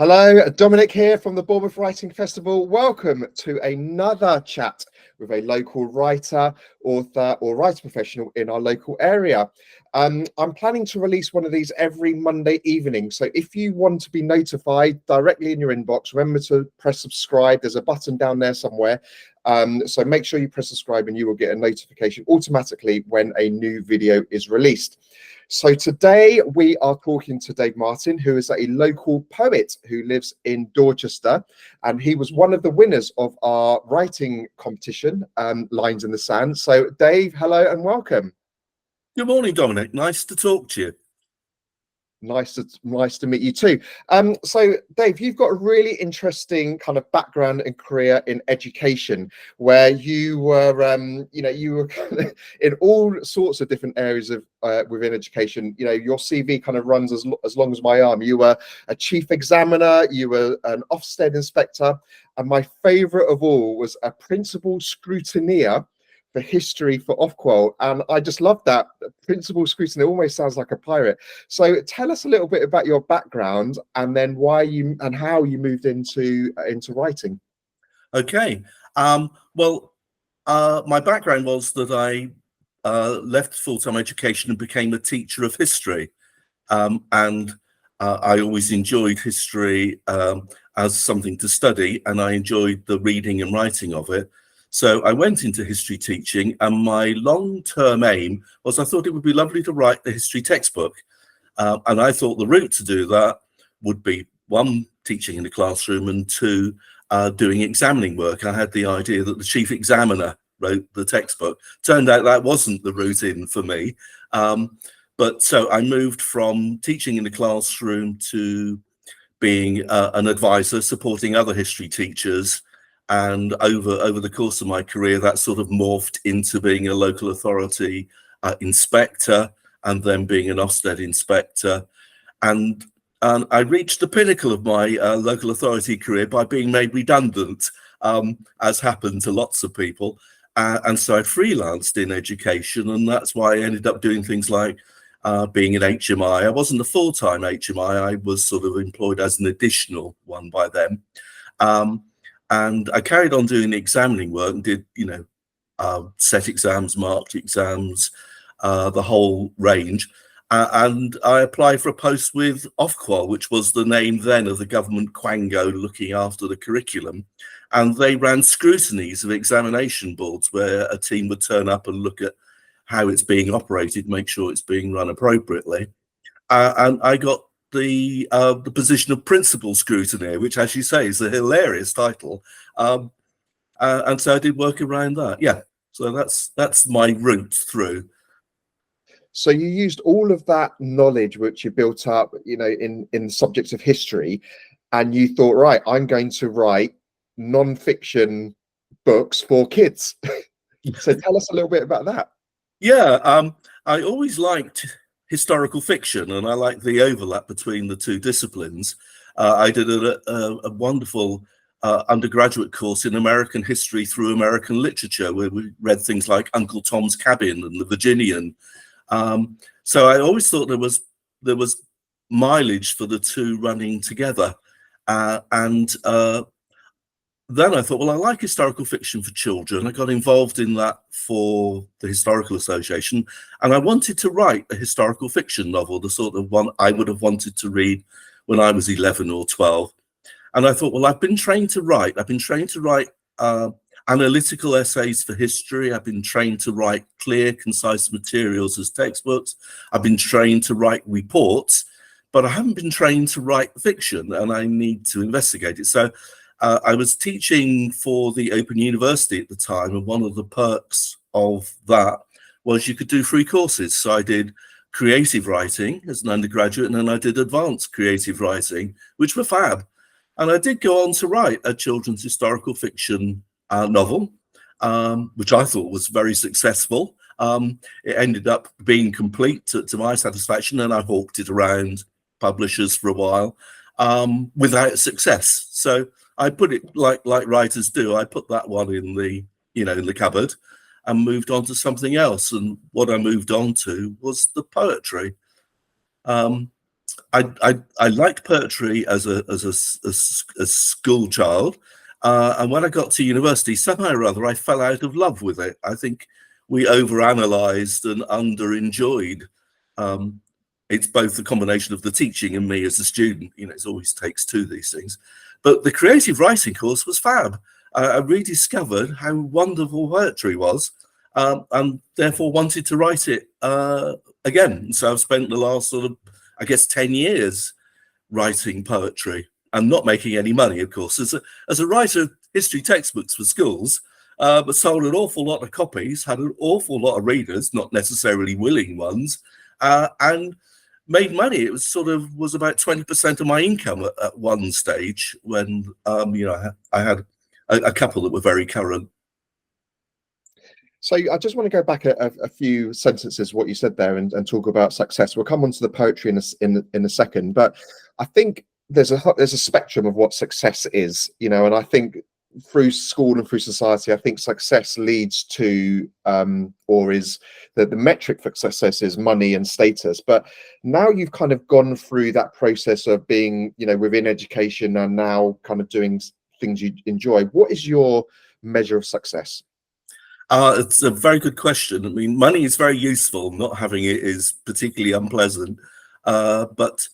Hello, Dominic here from the Bournemouth Writing Festival. Welcome to another chat with a local writer, author, or writer professional in our local area. I'm planning to release one of these every Monday evening. So if you want to be notified directly in your inbox, remember to press subscribe. There's a button down there somewhere. So make sure you press subscribe and you will get a notification automatically when a new video is released. So today we are talking to Dave Martin, who is a local poet who lives in Dorchester, and he was one of the winners of our writing competition, Lines in the Sand. So Dave, hello and welcome. Good morning, Dominic. Nice to talk to you. Nice to meet you too. So Dave, you've got a really interesting kind of background and career in education, where you were, you were kind of in all sorts of different areas of within education. You know, your CV kind of runs as long as my arm. You were a chief examiner, you were an Ofsted Inspector, and my favourite of all was a principal scrutineer for history for Ofqual, and I just love that. Principal scrutineer almost sounds like a pirate. So tell us a little bit about your background and then why you and how you moved into writing. Okay. My background was that I left full-time education and became a teacher of history, and I always enjoyed history as something to study, and I enjoyed the reading and writing of it. So I went into history teaching, and my long-term aim was I thought it would be lovely to write the history textbook. And I thought the route to do that would be, one, teaching in the classroom, and two, doing examining work. I had the idea that the chief examiner wrote the textbook. Turned out that wasn't the route in for me. But so I moved from teaching in the classroom to being an advisor, supporting other history teachers. And over the course of my career, that sort of morphed into being a local authority inspector, and then being an Ofsted inspector. And I reached the pinnacle of my local authority career by being made redundant, as happened to lots of people. And so I freelanced in education, and that's why I ended up doing things like being an HMI. I wasn't a full-time HMI. I was sort of employed as an additional one by them. And I carried on doing the examining work and did, set exams, marked exams, the whole range. And I applied for a post with Ofqual, which was the name then of the government quango looking after the curriculum. And they ran scrutinies of examination boards where a team would turn up and look at how it's being operated, make sure it's being run appropriately. And I got the position of principal scrutineer, which, as you say, is a hilarious title, and so I did work around that. Yeah, so that's my route through. So you used all of that knowledge which you built up, in the subjects of history, and you thought, right, I'm going to write non-fiction books for kids. So tell us a little bit about that. Yeah, I always liked historical fiction, and I like the overlap between the two disciplines. I did a wonderful undergraduate course in American history through American literature, where we read things like Uncle Tom's Cabin and The Virginian. So I always thought there was mileage for the two running together. Then I thought, well, I like historical fiction for children. I got involved in that for the Historical Association, and I wanted to write a historical fiction novel, the sort of one I would have wanted to read when I was 11 or 12. And I thought, well, I've been trained to write. I've been trained to write analytical essays for history. I've been trained to write clear, concise materials as textbooks. I've been trained to write reports, but I haven't been trained to write fiction, and I need to investigate it. So I was teaching for the Open University at the time, and one of the perks of that was you could do free courses. So I did creative writing as an undergraduate, and then I did advanced creative writing, which were fab. And I did go on to write a children's historical fiction novel, which I thought was very successful. It ended up being complete to my satisfaction, and I hawked it around publishers for a while without success. So I put it like writers do. I put that one in the cupboard and moved on to something else. And what I moved on to was the poetry. I liked poetry as a school child, and when I got to university, somehow or other, I fell out of love with it. I think we overanalyzed and under-enjoyed. It's both the combination of the teaching and me as a student. You know, it always takes two of these things. But the creative writing course was fab. I rediscovered how wonderful poetry was, and therefore wanted to write it again. So I've spent the last sort of, I guess, 10 years writing poetry and not making any money, of course. As a writer of history textbooks for schools, but sold an awful lot of copies, had an awful lot of readers, not necessarily willing ones, and made money. It was about 20% of my income at one stage when I had a couple that were very current. So I just want to go back a few sentences, what you said there, and talk about success. We'll come on to the poetry in a second, but I think there's a spectrum of what success is, you know, and I think through school and through society, I think success leads to, or is the metric for success is money and status. But now you've kind of gone through that process of being, you know, within education and now kind of doing things you enjoy. What is your measure of success? It's a very good question. I mean, money is very useful. Not having it is particularly unpleasant. But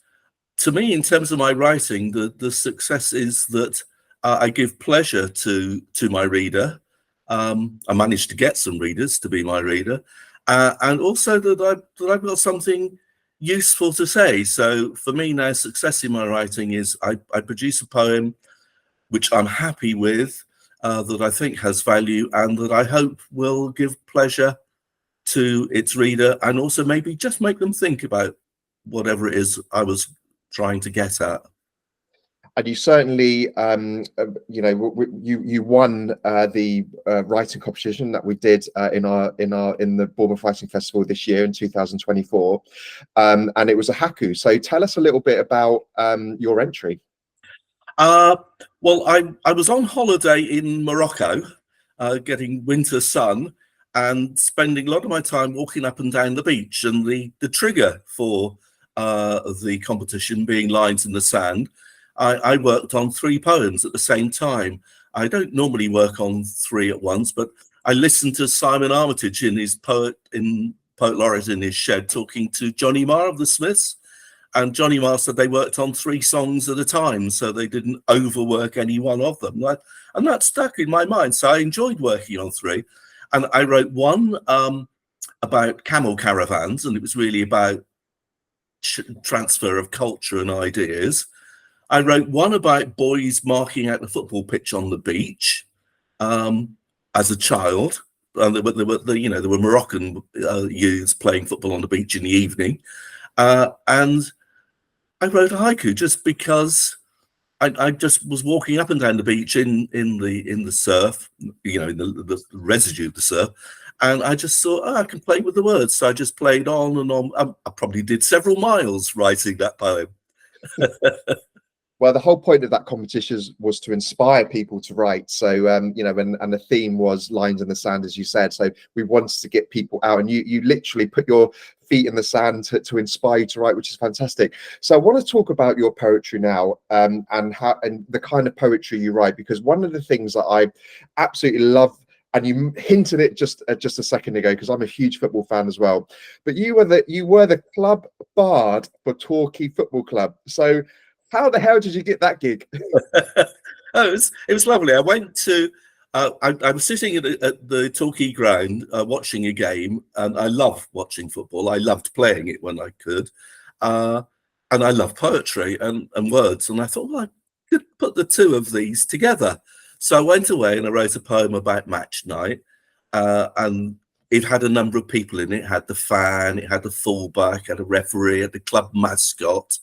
to me, in terms of my writing, the success is that I give pleasure to my reader. I managed to get some readers to be my reader, and also that I've got something useful to say. So for me now, success in my writing is I produce a poem which I'm happy with, that I think has value, and that I hope will give pleasure to its reader, and also maybe just make them think about whatever it is I was trying to get at. And you certainly, you won the writing competition that we did in the Bournemouth Writing Festival this year in 2024, and it was a haiku. So tell us a little bit about your entry. Well, I was on holiday in Morocco, getting winter sun, and spending a lot of my time walking up and down the beach. And the trigger for the competition being lines in the sand, I worked on 3 poems at the same time. I don't normally work on 3 at once, but I listened to Simon Armitage in his Poet Laureate in his shed talking to Johnny Marr of the Smiths. And Johnny Marr said they worked on 3 songs at a time, so they didn't overwork any one of them. And that stuck in my mind. So I enjoyed working on 3. And I wrote one about camel caravans, and it was really about transfer of culture and ideas. I wrote one about boys marking out the football pitch on the beach as a child. There were Moroccan youths playing football on the beach in the evening, and I wrote a haiku just because I just was walking up and down the beach in the surf, you know, in the residue of the surf, and I just thought, I can play with the words. So I just played on and on. I probably did several miles writing that poem. Well, the whole point of that competition was to inspire people to write. So, and the theme was lines in the sand, as you said. So we wanted to get people out, and you literally put your feet in the sand to inspire you to write, which is fantastic. So I want to talk about your poetry now, and the kind of poetry you write, because one of the things that I absolutely love, and you hinted it just a second ago, because I'm a huge football fan as well, but you were the club bard for Torquay Football Club. So how the hell did you get that gig? It was lovely. I went to I was sitting at the Torquay ground watching a game, and I love watching football. I loved playing it when I could, and I love poetry and words. And I thought, well, I could put the 2 of these together. So I went away and I wrote a poem about match night, and it had a number of people in it. It had the fan, it had the fullback, it had a referee, it had the club mascot.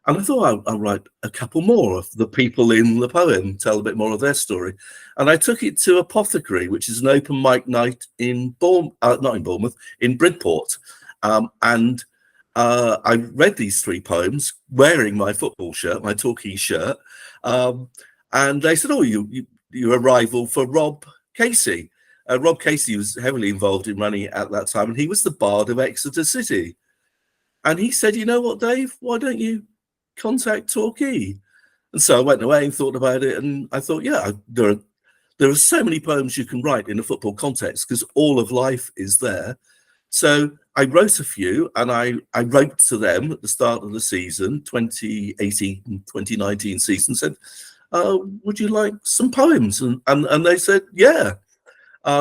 And I thought I'll write a couple more of the people in the poem, tell a bit more of their story. And I took it to Apothecary, which is an open mic night in not in Bournemouth, in Bridport. And I read these 3 poems wearing my football shirt, my Torquay shirt. And they said, oh, you're a rival for Rob Casey. Rob Casey was heavily involved in running it at that time, and he was the bard of Exeter City. And he said, you know what, Dave, why don't you contact Torquay? And so I went away and thought about it, and I thought, yeah, there are so many poems you can write in a football context because all of life is there. So I wrote a few, and I wrote to them at the start of the season, 2018-2019 season, said, would you like some poems? And they said, yeah,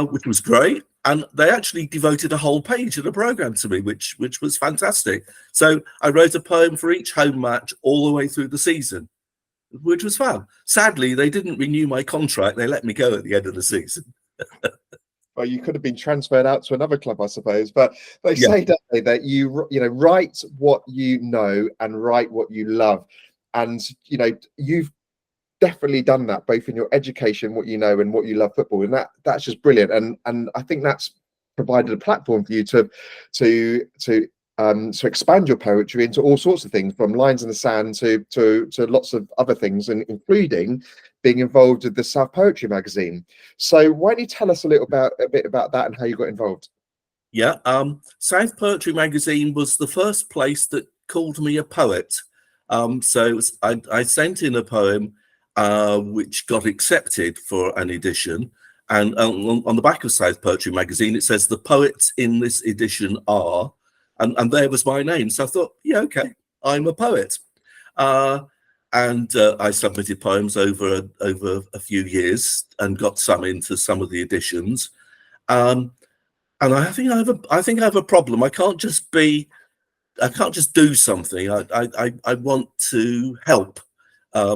which was great. And they actually devoted a whole page of the programme to me, which was fantastic. So I wrote a poem for each home match all the way through the season, which was fun. Sadly, they didn't renew my contract. They let me go at the end of the season. Well, you could have been transferred out to another club, I suppose. But they Yeah. say, don't they, that you write what you know and write what you love. And, you've definitely done that, both in your education, what you know, and what you love football. And that's just brilliant. And I think that's provided a platform for you to expand your poetry into all sorts of things, from lines in the sand to lots of other things, and including being involved with the South Poetry magazine. So why don't you tell us a bit about that and how you got involved? Yeah, South Poetry magazine was the first place that called me a poet. So I sent in a poem which got accepted for an edition, and on the back of South Poetry magazine it says the poets in this edition are, and there was my name. So I thought, yeah, okay, I'm a poet. And I submitted poems over a few years and got some into some of the editions. And I think I have a problem. I can't just do something. I want to help. I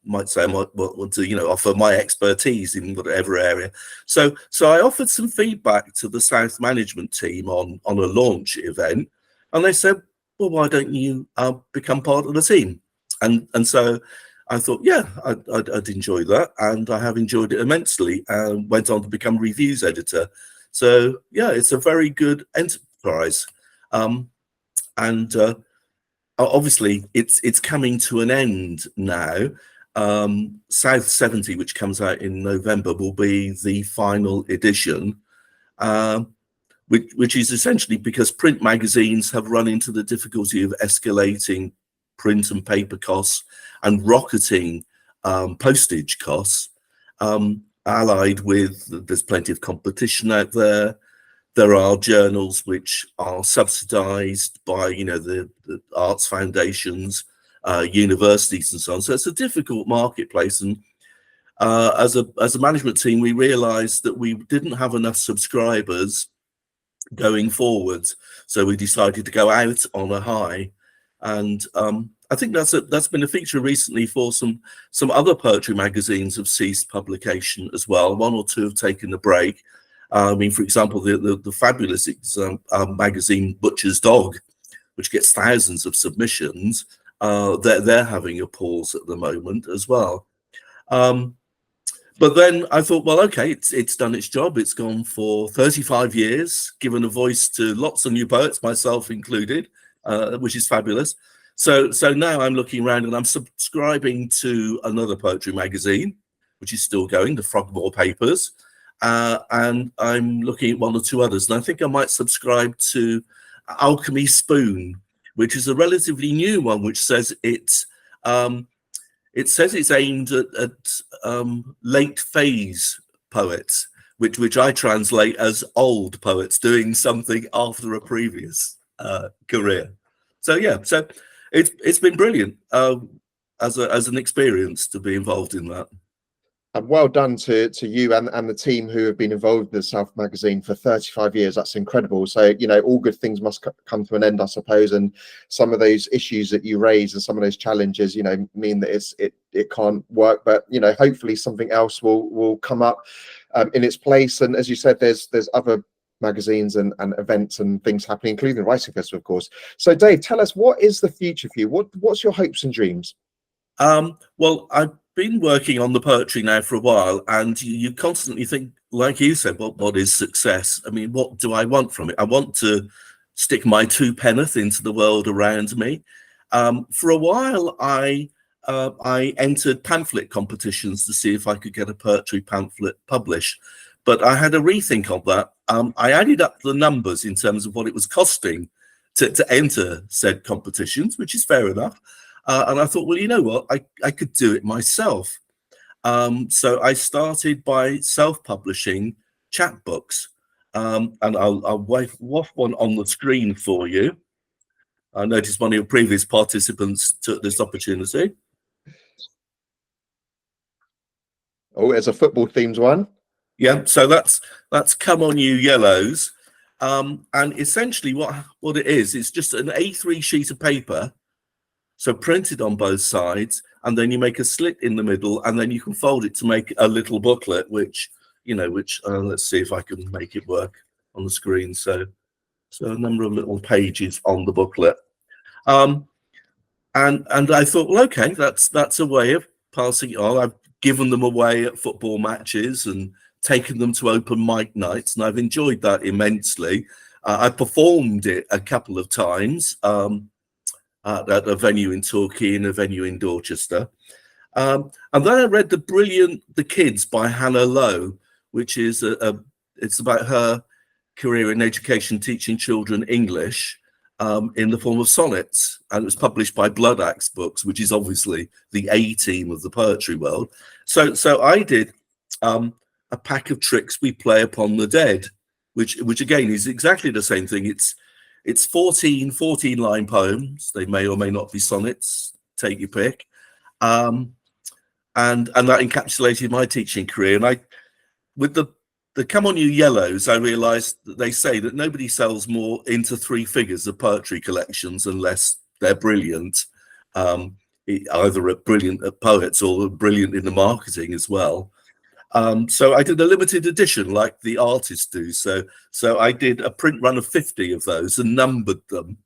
might say I might want to, offer my expertise in whatever area. So I offered some feedback to the South management team on a launch event, and they said, well, why don't you become part of the team? And so I thought, yeah, I'd enjoy that, and I have enjoyed it immensely, and went on to become reviews editor. So yeah, it's a very good enterprise, and obviously it's coming to an end now. South 70, which comes out in November, will be the final edition, which is essentially because print magazines have run into the difficulty of escalating print and paper costs and rocketing postage costs, allied with there's plenty of competition out there. There are journals which are subsidized by the arts foundations, universities and so on. So it's a difficult marketplace, and as a management team we realized that we didn't have enough subscribers going forwards, so we decided to go out on a high. And I think that's been a feature recently for some other poetry magazines have ceased publication as well. One or two have taken a break. I mean, for example, the fabulous magazine Butcher's Dog, which gets thousands of submissions, they're having a pause at the moment as well. But then I thought, well, okay, it's done its job. It's gone for 35 years, given a voice to lots of new poets, myself included, which is fabulous. So now I'm looking around and I'm subscribing to another poetry magazine, which is still going, the Frogmore Papers, and I'm looking at one or two others. And I think I might subscribe to Alchemy Spoon, which is a relatively new one, which says it's aimed at late phase poets, which I translate as old poets doing something after a previous career. So yeah, so it's been brilliant as an experience to be involved in that. And well done to you and the team who have been involved with the South magazine for 35 years. That's incredible. So, all good things must come to an end, I suppose. And some of those issues that you raise and some of those challenges, mean that it can't work. But, hopefully something else will come up in its place. And as you said, there's other magazines and events and things happening, including the Writing Festival, of course. So, Dave, tell us, what is the future for you? What's your hopes and dreams? Well, I've been working on the poetry now for a while, and you constantly think, like you said, what is success? I mean, what do I want from it? I want to stick my two penneth into the world around me. For a while, I entered pamphlet competitions to see if I could get a poetry pamphlet published, but I had a rethink of that. I added up the numbers in terms of what it was costing to enter said competitions, which is fair enough. And I thought, well, you know what, I could do it myself. So I started by self-publishing chapbooks, and I'll waft one on the screen for you. I noticed one of your previous participants took this opportunity. Oh, it's a football themed one. Yeah, so that's Come On You Yellows, and essentially what it is, it's just an A3 sheet of paper, so printed on both sides, and then you make a slit in the middle, and then you can fold it to make a little booklet, which let's see if I can make it work on the screen. So a number of little pages on the booklet, and I thought, well, okay, that's a way of passing it on. I've given them away at football matches and taken them to open mic nights, and I've enjoyed that immensely. I performed it a couple of times at a venue in Torquay and a venue in Dorchester. And then I read The Kids by Hannah Lowe, which is it's about her career in education, teaching children English in the form of sonnets, and it was published by Blood Axe Books, which is obviously the A team of the poetry world. So I did a pack of tricks we play upon the dead, which again is exactly the same thing. It's 14 line poems. They may or may not be sonnets, take your pick. And that encapsulated my teaching career. And with the Come On You Yellows, I realized that they say that nobody sells more into 3 figures of poetry collections unless they're brilliant, either brilliant at poets or brilliant in the marketing as well. So I did a limited edition like the artists do. So I did a print run of 50 of those and numbered them.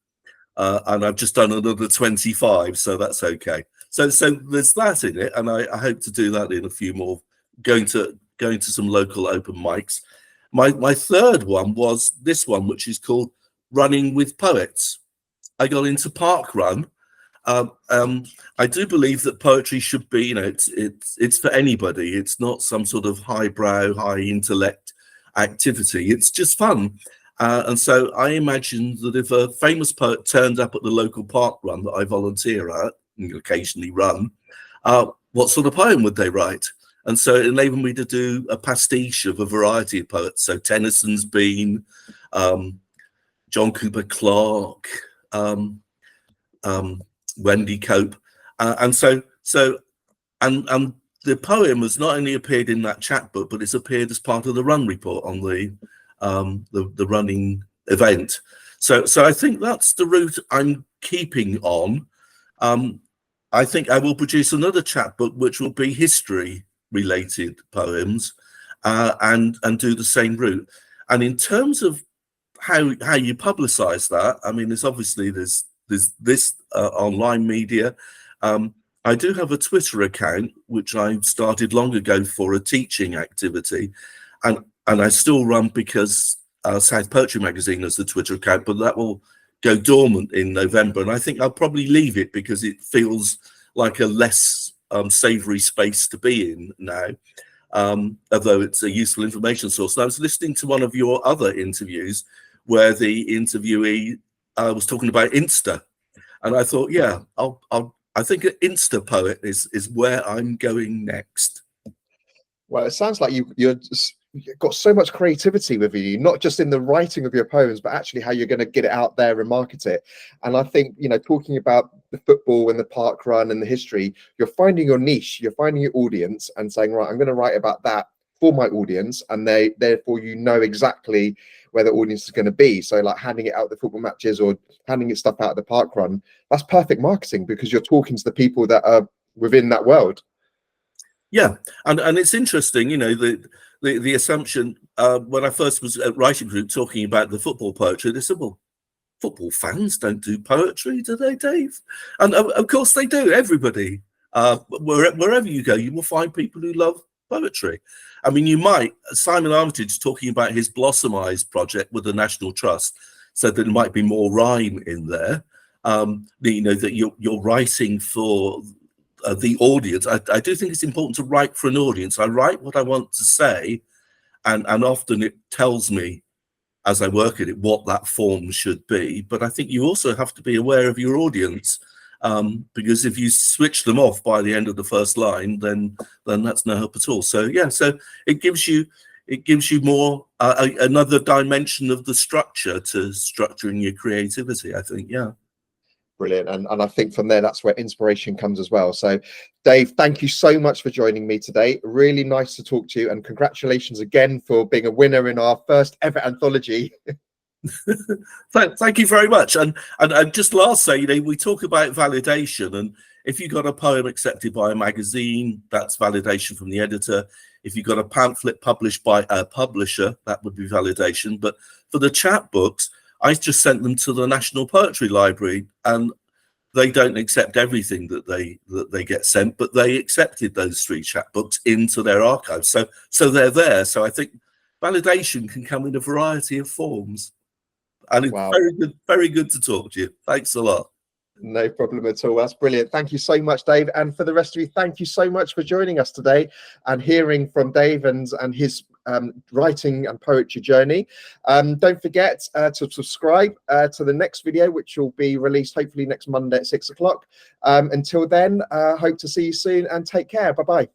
And I've just done another 25, so that's okay. So there's that in it, and I hope to do that in a few more, going to some local open mics. My third one was this one, which is called Running with Poets. I got into park run. I do believe that poetry should be, it's for anybody. It's not some sort of highbrow, high intellect activity. It's just fun. And so I imagined that if a famous poet turned up at the local park run that I volunteer at and occasionally run, what sort of poem would they write? And so it enabled me to do a pastiche of a variety of poets. So Tennyson's been, John Cooper Clarke, Wendy Cope, and the poem has not only appeared in that chapbook, but it's appeared as part of the run report on the running event. So I think that's the route I'm keeping on. I think I will produce another chapbook which will be history related poems, and do the same route. And in terms of how you publicize that, I mean, there's this online media. I do have a Twitter account which I started long ago for a teaching activity, and I still run because South Poetry Magazine has the Twitter account, but that will go dormant in November, and I think I'll probably leave it because it feels like a less savoury space to be in now, although it's a useful information source. And I was listening to one of your other interviews where the interviewee was talking about Insta, and I thought, yeah, I think an Insta poet is where I'm going next. Well, it sounds like you've got so much creativity with you, not just in the writing of your poems, but actually how you're going to get it out there and market it. And I think, talking about the football and the park run and the history, you're finding your niche, you're finding your audience and saying, right, I'm going to write about that for my audience, and therefore exactly where the audience is going to be. So like handing it out the football matches or handing it stuff out at the park run, that's perfect marketing because you're talking to the people that are within that world. Yeah, and it's interesting, the assumption when I first was at Writing Group talking about the football poetry, they said, well, football fans don't do poetry, do they, Dave? And of course they do, everybody. Wherever you go, you will find people who love poetry. I mean, Simon Armitage talking about his Blossom Eyes project with the National Trust said that there might be more rhyme in there, that you're writing for the audience. I do think it's important to write for an audience. I write what I want to say, and often it tells me as I work at it, what that form should be. But I think you also have to be aware of your audience, because if you switch them off by the end of the first line, then that's no help at all. So yeah, so it gives you more another dimension of the structure to structuring your creativity, I think. Yeah. Brilliant. And I think from there, that's where inspiration comes as well. So Dave, thank you so much for joining me today. Really nice to talk to you, and congratulations again for being a winner in our first ever anthology. Thank you very much. And just last say, we talk about validation, and if you got a poem accepted by a magazine, that's validation from the editor. If you got a pamphlet published by a publisher, that would be validation. But for the chapbooks, I just sent them to the National Poetry Library, and they don't accept everything that they get sent, but they accepted those 3 chapbooks into their archives. So they're there. So I think validation can come in a variety of forms. And it's Wow. very good to talk to you. Thanks a lot. No problem at all. That's brilliant. Thank you so much, Dave. And for the rest of you, thank you so much for joining us today and hearing from Dave and his writing and poetry journey. Don't forget to subscribe to the next video, which will be released hopefully next Monday at 6 o'clock. Until then, hope to see you soon, and take care. Bye-bye.